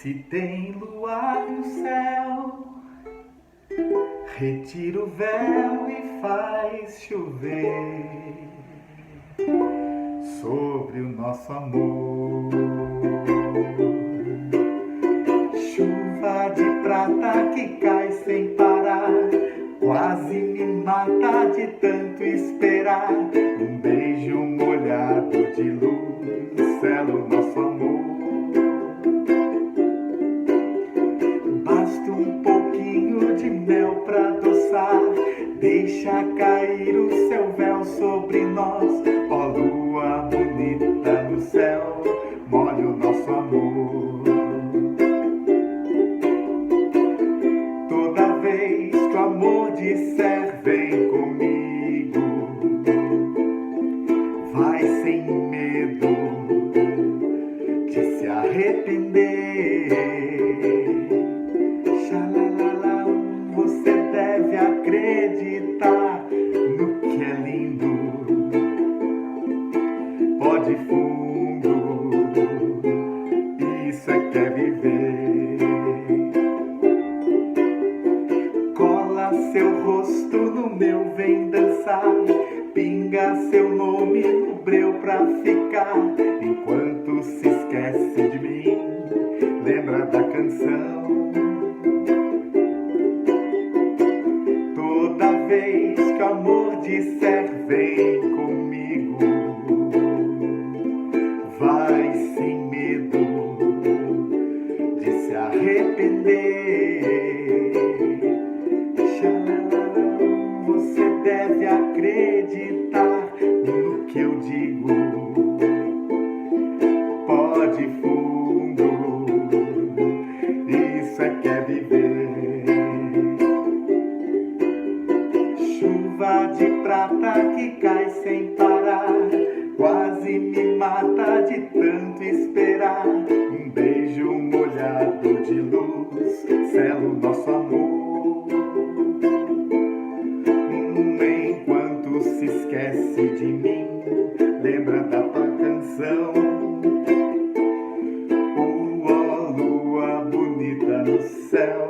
Se tem luar no céu, retira o véu e faz chover sobre o nosso amor. Chuva de prata que cai sem parar, quase me mata de tanto esperar. Um beijo molhado de luz sela o nosso amor. Basta um pouquinho de mel pra adoçar, deixa cair o seu véu sobre nós. Ó lua bonita no céu, molhe o nosso amor. Toda vez que o amor disser vem comigo, vai sem medo de se arrepender. Xalalala, você deve acreditar no que é lindo. Pode fundo, isso é que é viver. Cola seu rosto no meu, vem dançar. Pinga seu nome no breu pra ficar. Enquanto se esquece de mim, lembra da canção. Toda vez que o amor disser vem comigo, vai sem medo de se arrepender. Xalala, você deve acreditar no que eu digo. Pode fundo, isso é que é viver. Chuva de prata que cai sem parar, quase me mata de tanto esperar. Um beijo molhado de luz sela o nosso amor. Enquanto se esquece de mim, lembra da tua canção. Lua bonita no céu,